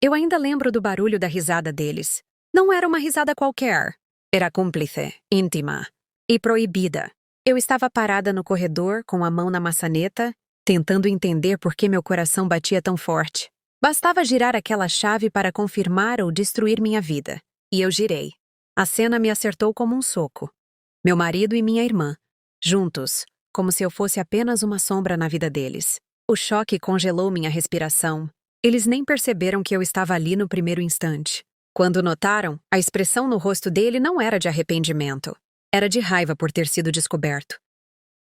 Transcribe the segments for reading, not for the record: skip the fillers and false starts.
Eu ainda lembro do barulho da risada deles. Não era uma risada qualquer. Era cúmplice, íntima e proibida. Eu estava parada no corredor, com a mão na maçaneta, tentando entender por que meu coração batia tão forte. Bastava girar aquela chave para confirmar ou destruir minha vida. E eu girei. A cena me acertou como um soco. Meu marido e minha irmã, juntos, como se eu fosse apenas uma sombra na vida deles. O choque congelou minha respiração. Eles nem perceberam que eu estava ali no primeiro instante. Quando notaram, a expressão no rosto dele não era de arrependimento. Era de raiva por ter sido descoberto.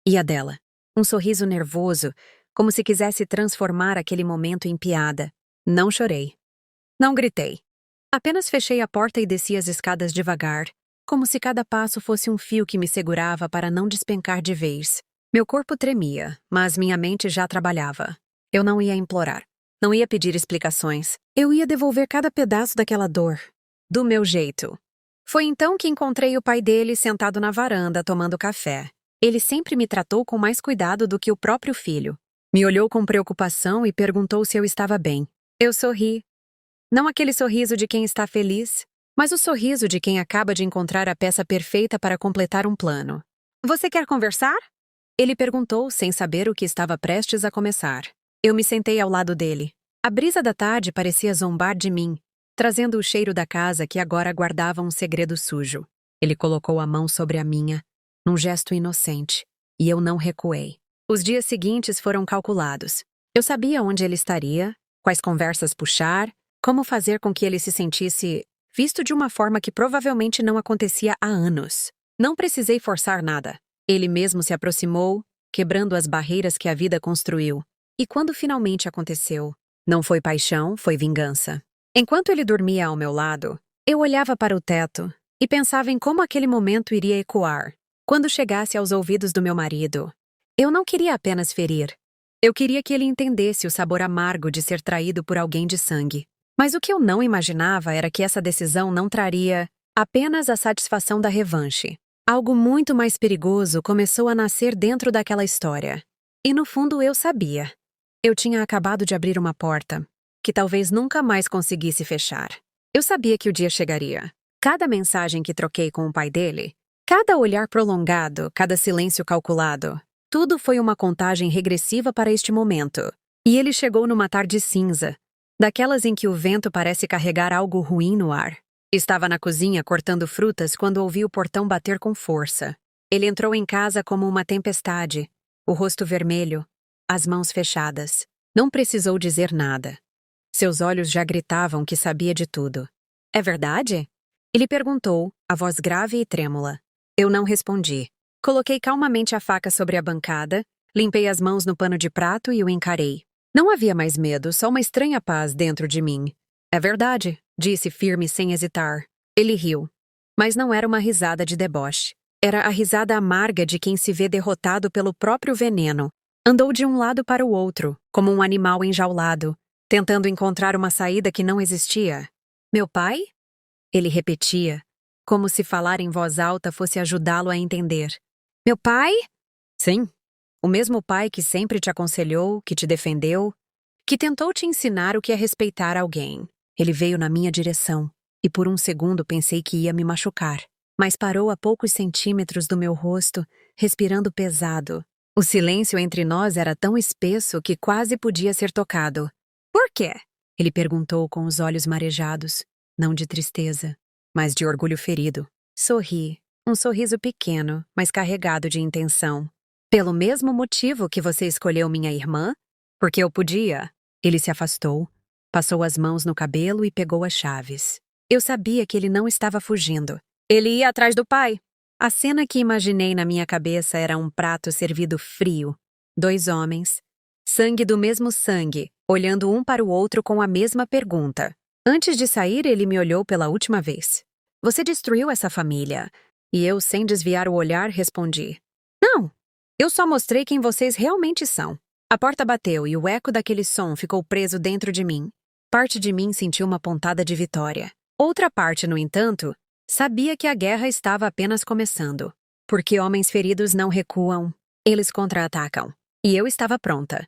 E a dela? Um sorriso nervoso, como se quisesse transformar aquele momento em piada. Não chorei. Não gritei. Apenas fechei a porta e desci as escadas devagar, como se cada passo fosse um fio que me segurava para não despencar de vez. Meu corpo tremia, mas minha mente já trabalhava. Eu não ia implorar. Não ia pedir explicações. Eu ia devolver cada pedaço daquela dor. Do meu jeito. Foi então que encontrei o pai dele sentado na varanda tomando café. Ele sempre me tratou com mais cuidado do que o próprio filho. Me olhou com preocupação e perguntou se eu estava bem. Eu sorri. Não aquele sorriso de quem está feliz, mas o sorriso de quem acaba de encontrar a peça perfeita para completar um plano. Você quer conversar? Ele perguntou sem saber o que estava prestes a começar. Eu me sentei ao lado dele. A brisa da tarde parecia zombar de mim, trazendo o cheiro da casa que agora guardava um segredo sujo. Ele colocou a mão sobre a minha, num gesto inocente, e eu não recuei. Os dias seguintes foram calculados. Eu sabia onde ele estaria, quais conversas puxar, como fazer com que ele se sentisse visto de uma forma que provavelmente não acontecia há anos. Não precisei forçar nada. Ele mesmo se aproximou, quebrando as barreiras que a vida construiu. E quando finalmente aconteceu, não foi paixão, foi vingança. Enquanto ele dormia ao meu lado, eu olhava para o teto e pensava em como aquele momento iria ecoar quando chegasse aos ouvidos do meu marido. Eu não queria apenas ferir. Eu queria que ele entendesse o sabor amargo de ser traído por alguém de sangue. Mas o que eu não imaginava era que essa decisão não traria apenas a satisfação da revanche. Algo muito mais perigoso começou a nascer dentro daquela história. E no fundo eu sabia. Eu tinha acabado de abrir uma porta, que talvez nunca mais conseguisse fechar. Eu sabia que o dia chegaria. Cada mensagem que troquei com o pai dele, cada olhar prolongado, cada silêncio calculado, tudo foi uma contagem regressiva para este momento. E ele chegou numa tarde cinza, daquelas em que o vento parece carregar algo ruim no ar. Estava na cozinha cortando frutas quando ouvi o portão bater com força. Ele entrou em casa como uma tempestade, o rosto vermelho, as mãos fechadas. Não precisou dizer nada. Seus olhos já gritavam que sabia de tudo. É verdade? Ele perguntou, a voz grave e trêmula. Eu não respondi. Coloquei calmamente a faca sobre a bancada, limpei as mãos no pano de prato e o encarei. Não havia mais medo, só uma estranha paz dentro de mim. É verdade, disse firme sem hesitar. Ele riu. Mas não era uma risada de deboche. Era a risada amarga de quem se vê derrotado pelo próprio veneno. Andou de um lado para o outro, como um animal enjaulado, tentando encontrar uma saída que não existia. Meu pai? Ele repetia, como se falar em voz alta fosse ajudá-lo a entender. Meu pai? Sim. O mesmo pai que sempre te aconselhou, que te defendeu, que tentou te ensinar o que é respeitar alguém. Ele veio na minha direção, e por um segundo pensei que ia me machucar, mas parou a poucos centímetros do meu rosto, respirando pesado. O silêncio entre nós era tão espesso que quase podia ser tocado. Por quê? Ele perguntou com os olhos marejados, não de tristeza, mas de orgulho ferido. Sorri, um sorriso pequeno, mas carregado de intenção. Pelo mesmo motivo que você escolheu minha irmã? Porque eu podia. Ele se afastou, passou as mãos no cabelo e pegou as chaves. Eu sabia que ele não estava fugindo. Ele ia atrás do pai. A cena que imaginei na minha cabeça era um prato servido frio. 2 homens, sangue do mesmo sangue, olhando um para o outro com a mesma pergunta. Antes de sair, ele me olhou pela última vez. Você destruiu essa família. E eu, sem desviar o olhar, respondi. Não, eu só mostrei quem vocês realmente são. A porta bateu e o eco daquele som ficou preso dentro de mim. Parte de mim sentiu uma pontada de vitória. Outra parte, no entanto, sabia que a guerra estava apenas começando. Porque homens feridos não recuam, eles contra-atacam. E eu estava pronta.